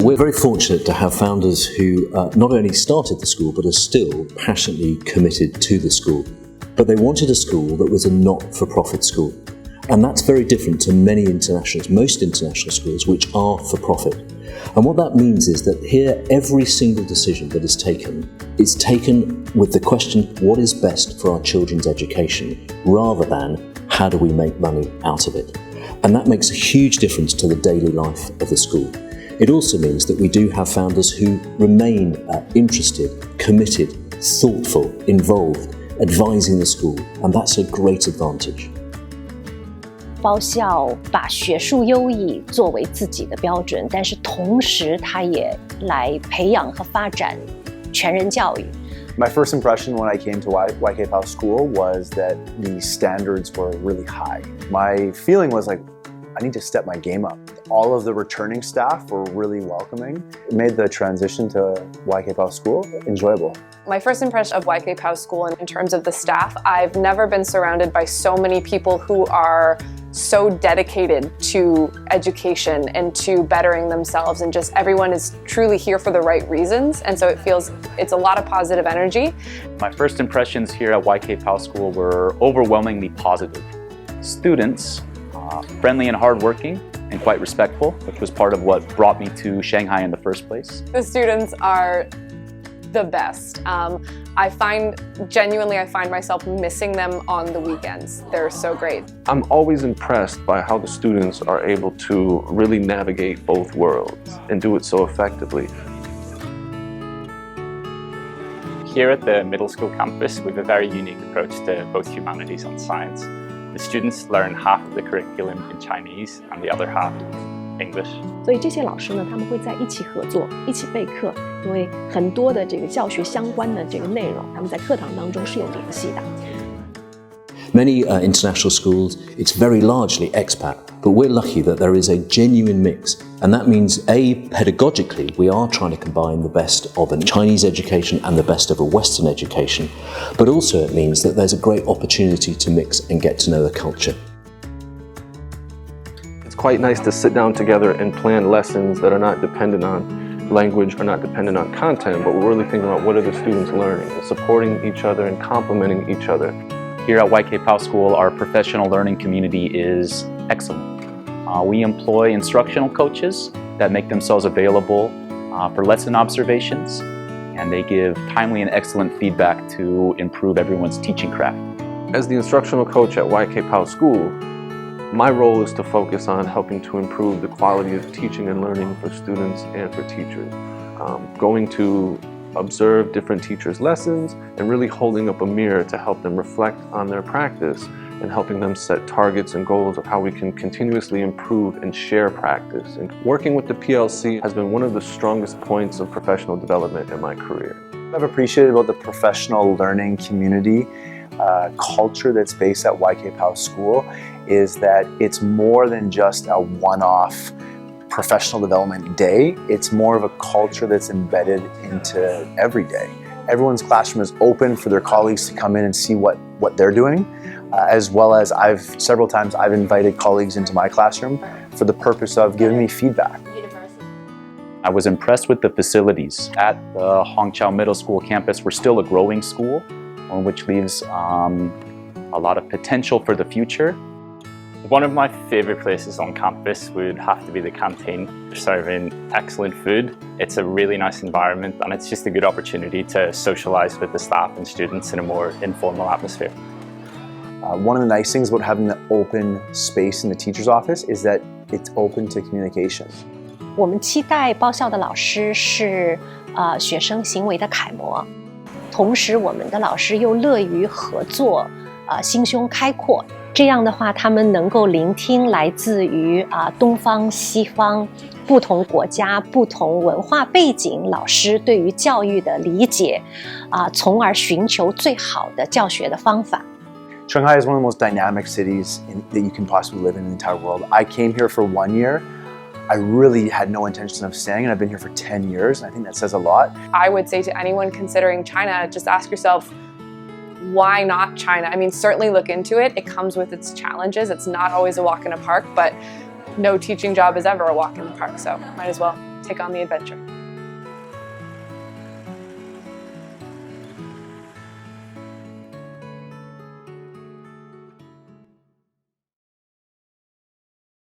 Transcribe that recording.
We're very fortunate to have founders who not only started the school but are still passionately committed to the school. But they wanted a school that was a not-for-profit school. And that's very different to most international schools, which are for profit. And what that means is that here, every single decision that is taken with the question, what is best for our children's education, rather than how do we make money out of it? And that makes a huge difference to the daily life of the school. It also means that we do have founders who remain interested, committed, thoughtful, involved, advising the school, and that's a great advantage. 包校把学术优异作为自己的标准，但是同时它也来培养和发展全人教育。My first impression when I came to YK Pao School was that the standards were really high. My feeling was like, I need to step my game up. All of the returning staff were really welcoming. It made the transition to YK Pao School enjoyable. My first impression of YK Pao School in terms of the staff, I've never been surrounded by so many people who are so dedicated to education and to bettering themselves, and just everyone is truly here for the right reasons, and so it's a lot of positive energy. My first impressions here at YK Pao School were overwhelmingly positive. Students, friendly and hardworking, and quite respectful, which was part of what brought me to Shanghai in the first place. The students are the best. I find myself missing them on the weekends. They're so great. I'm always impressed by how the students are able to really navigate both worlds and do it so effectively. Here at the middle school campus, we have a very unique approach to both humanities and science. The students learn half of the curriculum in Chinese and the other half English. 所以这些老师呢，他们会在一起合作，一起备课，因为很多的这个教学相关的这个内容，他们在课堂当中是有联系的。Many international schools, it's very largely expat, but we're lucky that there is a genuine mix. And that means, pedagogically, we are trying to combine the best of a Chinese education and the best of a Western education. But also it means that there's a great opportunity to mix and get to know the culture. It's quite nice to sit down together and plan lessons that are not dependent on language or not dependent on content, but we're really thinking about what are the students learning and supporting each other and complementing each other. Here at YK Pao School, our professional learning community is excellent. We employ instructional coaches that make themselves available for lesson observations, and they give timely and excellent feedback to improve everyone's teaching craft. As the instructional coach at YK Pao School, my role is to focus on helping to improve the quality of teaching and learning for students and for teachers. Going to observe different teachers' lessons and really holding up a mirror to help them reflect on their practice and helping them set targets and goals of how we can continuously improve and share practice. And working with the PLC has been one of the strongest points of professional development in my career. I've appreciated about the professional learning community culture that's based at YK Pao School is that it's more than just a one-off professional development day. It's more of a culture that's embedded into every day. Everyone's classroom is open for their colleagues to come in and see what they're doing, as well as several times I've invited colleagues into my classroom for the purpose of giving me feedback. I was impressed with the facilities. At the Pao Middle School campus, we're still a growing school, which leaves a lot of potential for the future. One of my favorite places on campus would have to be the canteen. They're serving excellent food. It's a really nice environment, and it's just a good opportunity to socialize with the staff and students in a more informal atmosphere. One of the nice things about having the open space in the teacher's office is that it's open to communication. 我们期待包校的老师是学生行为的楷模，同时我们的老师又乐于合作，心胸开阔。这样的话，他们能够聆听来自于东方、西方不同国家、不同文化背景老师对于教育的理解，从而寻求最好的教学的方法。Shanghai is one of the most dynamic cities that you can possibly live in the entire world. I came here for 1 year. I really had no intention of staying, and I've been here for 10 years, and I think that says a lot. I would say to anyone considering China, just ask yourself, why not China? I mean, certainly look into it. It comes with its challenges. It's not always a walk in a park, but no teaching job is ever a walk in the park, so might as well. take on the adventure.